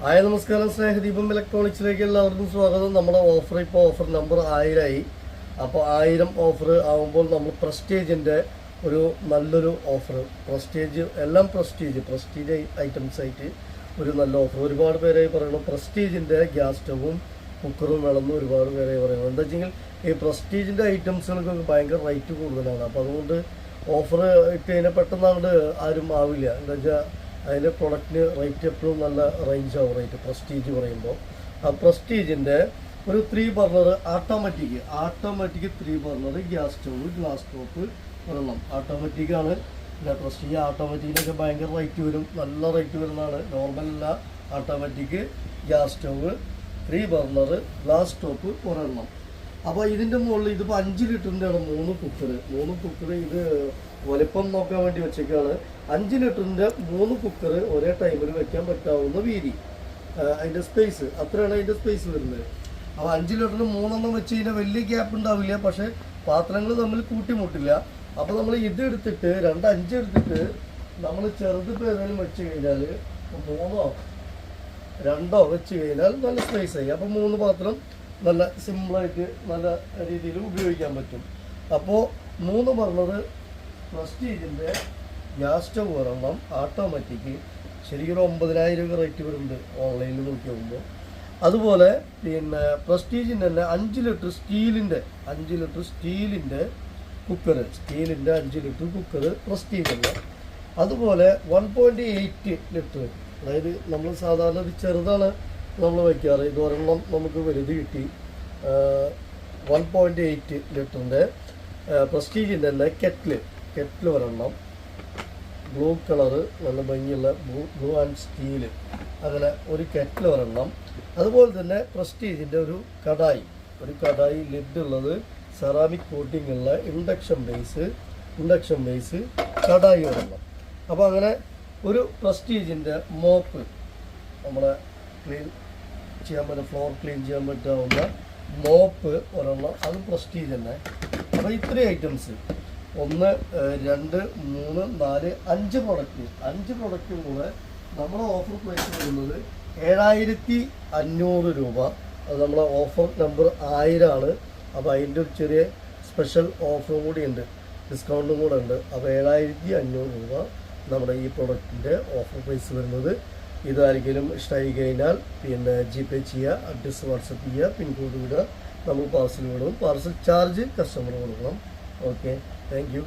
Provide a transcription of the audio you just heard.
Hi നമസ്കാരം, സ്നേഹദീപം ഇലക്ട്രോണിക്സിലേക്ക് എല്ലാവർക്കും സ്വാഗതം. നമ്മുടെ ഓഫർ നമ്പർ 1000 ആയി. അപ്പോൾ 1000 ഓഫർ ആകുമ്പോൾ നമ്മൾ പ്രസ്റ്റീജിൻ്റെ ഒരു നല്ലൊരു ഓഫർ, പ്രസ്റ്റീജ് ഐറ്റംസ് ആയിട്ട് ഒരു നല്ല ഓഫർ. ഒരുപാട് പേരായി പറയണം പ്രസ്റ്റീജിൻ്റെ ഗ്യാസ് സ്റ്റവും കുക്കറും വേണമെന്ന് ഒരുപാട് പേരായി പറയുന്നത്. എന്താ വെച്ചെങ്കിൽ ഈ പ്രസ്റ്റീജിൻ്റെ ഐറ്റംസുകൾക്കൊക്കെ ഭയങ്കര റേറ്റ് കൂടുതലാണ്. അപ്പോൾ അതുകൊണ്ട് ഓഫർ ഇട്ട് കഴിഞ്ഞാൽ പെട്ടെന്ന് ആരും ആവില്ല. എന്താ വെച്ചാൽ അതിൻ്റെ പ്രൊഡക്റ്റിന് റേറ്റ് എപ്പോഴും നല്ല റേഞ്ച് ആവും. റേറ്റ് പ്രസ്റ്റീജ് പറയുമ്പോൾ ആ പ്രസ്റ്റീജിൻ്റെ ഒരു 3 burner automatic 3 burner gas stove, glass top ഒരെണ്ണം ഓട്ടോമാറ്റിക്കാണ്. പിന്നെ പ്രസ്റ്റീജ് ഓട്ടോമാറ്റിക്കിനൊക്കെ ഭയങ്കര റേറ്റ് വരും, നല്ല റേറ്റ് വരുന്നതാണ്. നോർമലല്ല, automatic gas stove 3 burner glass top ഒരെണ്ണം. അപ്പോൾ ഇതിൻ്റെ മുകളിൽ ഇതിപ്പോൾ 5 ലിറ്ററിൻ്റെ ആണ് 3 കുക്കർ. ഇത് വലിപ്പം നോക്കാൻ വേണ്ടി വെച്ചേക്കാണ്. 5 ലിറ്ററിൻ്റെ 3 കുക്കർ ഒരേ ടൈമിൽ വെക്കാൻ പറ്റാവുന്ന വീതി, അതിൻ്റെ സ്പേസ് അത്രയാണ് അതിൻ്റെ സ്പേസ് വരുന്നത്. അപ്പോൾ 5 ലിറ്ററിന് 3 വെച്ച് കഴിഞ്ഞാൽ വലിയ ഗ്യാപ്പ് ഉണ്ടാവില്ല, പക്ഷേ പാത്രങ്ങൾ തമ്മിൽ കൂട്ടിമുട്ടില്ല. അപ്പോൾ നമ്മൾ ഇത് എടുത്തിട്ട് 5 എടുത്തിട്ട് നമ്മൾ ചെറുത് ഏതെങ്കിലും വെച്ച് കഴിഞ്ഞാൽ 3 2 വെച്ച് കഴിഞ്ഞാൽ നല്ല സ്പേസായി. അപ്പോൾ 3 പാത്രം നല്ല സിമ്പിളായിട്ട് നല്ല രീതിയിൽ ഉപയോഗിക്കാൻ പറ്റും. അപ്പോൾ 3 ബർണർ പ്രസ്റ്റീജിൻ്റെ ഗ്യാസ് സ്റ്റവ് ഒരെണ്ണം ഓട്ടോമാറ്റിക് ശരിക്കും 9000 രൂപ റേറ്റ് വരുന്നുണ്ട് ഓൺലൈനിൽ നോക്കി നോക്കുമ്പോൾ. അതുപോലെ പിന്നെ പ്രസ്റ്റീജിൻ്റെ തന്നെ 5 ലിറ്റർ സ്റ്റീലിൻ്റെ കുക്കർ, 5 ലിറ്റർ കുക്കർ പ്രസ്റ്റീജിൻ്റെ. അതുപോലെ 1.8 ലിറ്റർ, അതായത് നമ്മൾ സാധാരണ ഇത് ചെറുതാണ് നമ്മൾ വയ്ക്കാറ്, ഇത് ഒരെണ്ണം നമുക്ക് വലുത് കിട്ടി. 1.8 ലിറ്ററിൻ്റെ പ്രസ്റ്റീജിൻ്റെ തന്നെ കെറ്റിൽ ഒരെണ്ണം, ബ്ലൂ കളറ് നല്ല ഭംഗിയുള്ള ബ്ലൂ ആൻഡ് സ്റ്റീല്, അങ്ങനെ ഒരു കെറ്റിൽ ഒരെണ്ണം. അതുപോലെ തന്നെ പ്രസ്റ്റീജിൻ്റെ ഒരു കടായി ലിഡ് ഉള്ളത്, സെറാമിക് കോട്ടിംഗ് ഉള്ള ഇൻഡക്ഷൻ ബേസ് കടായി ഒരെണ്ണം. അപ്പോൾ അങ്ങനെ ഒരു പ്രസ്റ്റീജിൻ്റെ മോപ്പ്, നമ്മുടെ ഫ്ലോർ ക്ലീൻ ചെയ്യാൻ പറ്റാവുന്ന മോപ്പ് ഒരെണ്ണം, അത് പ്രസ്റ്റീജ് തന്നെ. അപ്പോൾ ഇത്രയും ഐറ്റംസ് 1 2 3 4 5 പ്രൊഡക്റ്റും കൂടെ നമ്മുടെ ഓഫർ പ്രൈസ് വരുന്നത് 7500 രൂപ. അത് നമ്മളെ ഓഫർ നമ്പർ 1000 ആണ്. അപ്പോൾ അതിൻ്റെ ഒരു ചെറിയ സ്പെഷ്യൽ ഓഫറും കൂടി ഉണ്ട്, ഡിസ്കൗണ്ടും കൂടെ ഉണ്ട്. അപ്പോൾ 7500 രൂപ നമ്മുടെ ഈ പ്രൊഡക്റ്റിൻ്റെ ഓഫർ പ്രൈസ് വരുന്നത്. ഇതാരെങ്കിലും ഇഷ്ടമായി കഴിഞ്ഞാൽ പിന്നെ GPay ചെയ്യുക, അഡ്രസ് വാട്സപ്പ് ചെയ്യുക, പിൻകോഡ് വിടുക, നമ്മൾ പാർസൽ വിടും. പാർസൽ ചാർജ് കസ്റ്റമർ കൊടുക്കണം. Okay, thank you.